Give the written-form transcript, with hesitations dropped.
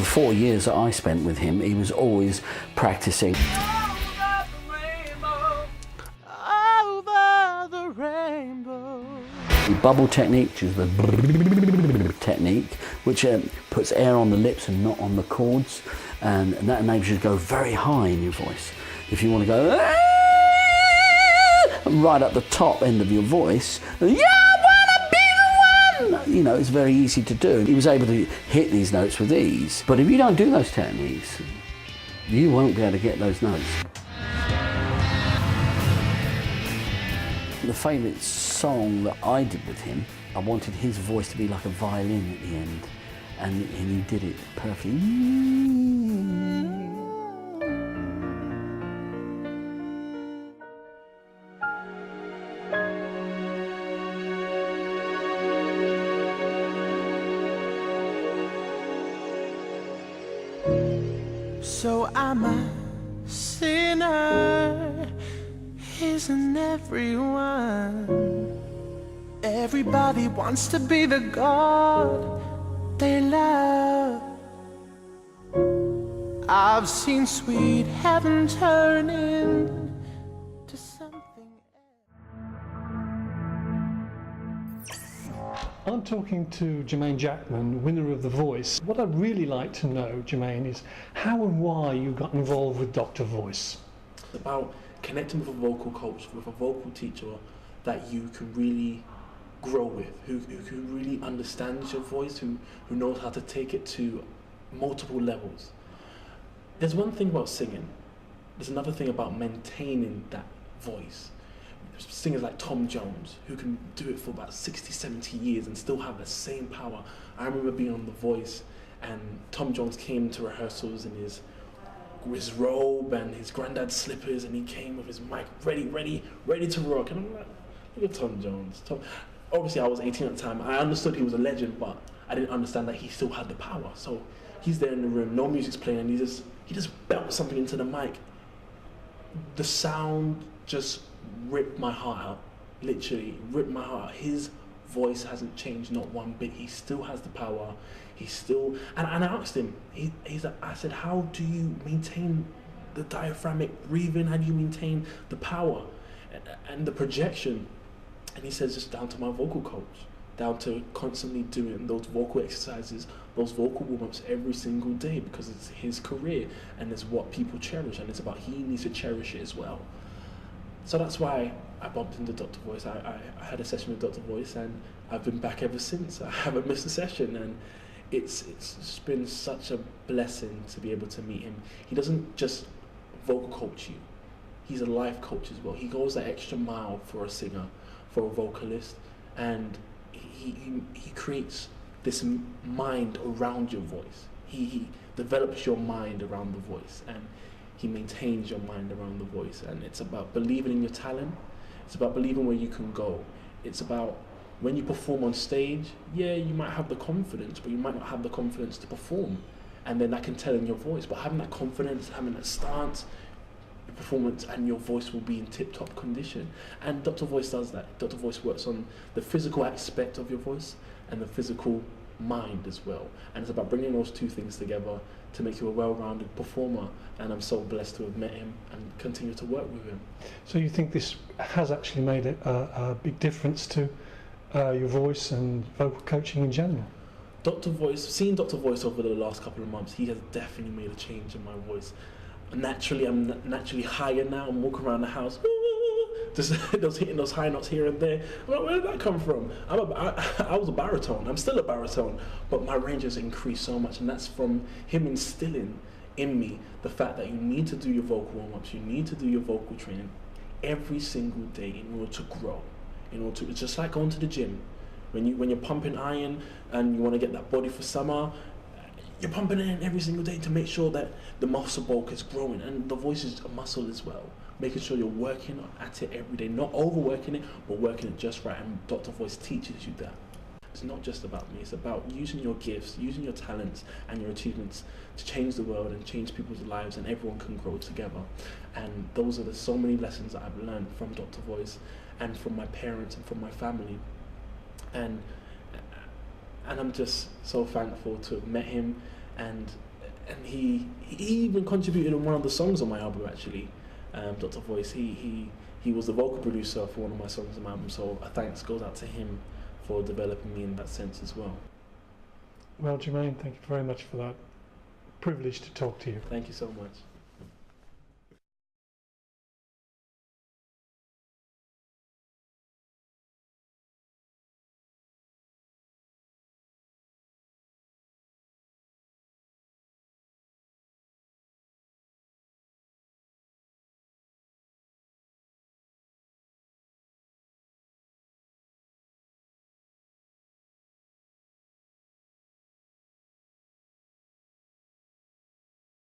4 years that I spent with him, he was always practicing. The bubble technique, which is the technique, which puts air on the lips and not on the chords, and that enables you to go very high in your voice. If you want to go right at the top end of your voice, you know, it's very easy to do. He was able to hit these notes with ease. But if you don't do those techniques, you won't be able to get those notes. The favourite song that I did with him, I wanted his voice to be like a violin at the end, and he did it perfectly. So I'm a sinner, isn't everyone? Everybody wants to be the God they love. I've seen sweet heaven turn into something else. I'm talking to Jermain Jackman, winner of The Voice. What I'd really like to know, Jermain, is how and why you got involved with Dr. Voice. It's about connecting with a vocal coach, with a vocal teacher that you can really grow with, who really understands your voice, who knows how to take it to multiple levels. There's one thing about singing, there's another thing about maintaining that voice. Singers like Tom Jones, who can do it for about 60, 70 years and still have the same power. I remember being on The Voice and Tom Jones came to rehearsals in his robe and his granddad's slippers, and he came with his mic ready to rock. And I'm like, look at Tom Jones. Obviously I was 18 at the time. I understood he was a legend, but I didn't understand that he still had the power. So he's there in the room, no music's playing, and he just belts something into the mic. The sound just ripped my heart out, literally ripped my heart out. His voice hasn't changed not one bit. He still has the power. He's still, and I asked him, I said, how do you maintain the diaphragmatic breathing? How do you maintain the power and the projection? And he says, just down to my vocal coach, down to constantly doing those vocal exercises, those vocal warm-ups every single day, because it's his career and it's what people cherish, and it's about he needs to cherish it as well. So that's why I bumped into Dr. Voice. I had a session with Dr. Voice, and I've been back ever since. I haven't missed a session, and it's been such a blessing to be able to meet him. He doesn't just vocal coach you, he's a life coach as well. He goes that extra mile for a singer, for a vocalist, and he creates this mind around your voice. He develops your mind around the voice, and he maintains your mind around the voice. And it's about believing in your talent. It's about believing where you can go. It's about when you perform on stage, yeah, you might have the confidence, but you might not have the confidence to perform. And then that can tell in your voice. But having that confidence, having that stance, your performance and your voice will be in tip-top condition. And Dr. Voice does that. Dr. Voice works on the physical aspect of your voice and the physical mind as well. And it's about bringing those two things together to make you a well-rounded performer. And I'm so blessed to have met him and continue to work with him. So you think this has actually made a big difference to your voice and vocal coaching in general? Dr. Voice, seeing Dr. Voice over the last couple of months, he has definitely made a change in my voice. Naturally, I'm naturally higher now. I'm walking around the house, just hitting those high notes here and there. I'm like, where did that come from? I was a baritone. I'm still a baritone, but my range has increased so much, and that's from him instilling in me the fact that you need to do your vocal warm-ups, you need to do your vocal training every single day in order to grow. It's just like going to the gym. When you're pumping iron and you want to get that body for summer, you're pumping it in every single day to make sure that the muscle bulk is growing, and the voice is a muscle as well. Making sure you're working at it every day, not overworking it, but working it just right. And Dr. Voice teaches you that. It's not just about me, it's about using your gifts, using your talents and your achievements to change the world and change people's lives, and everyone can grow together. And those are so many lessons that I've learned from Dr. Voice and from my parents and from my family. And I'm just so thankful to have met him, and and he even contributed on one of the songs on my album actually. Dr. Voice, he was the vocal producer for one of my songs on my album, so a thanks goes out to him for developing me in that sense as well. Well, Jermain, thank you very much for that. Privilege to talk to you. Thank you so much.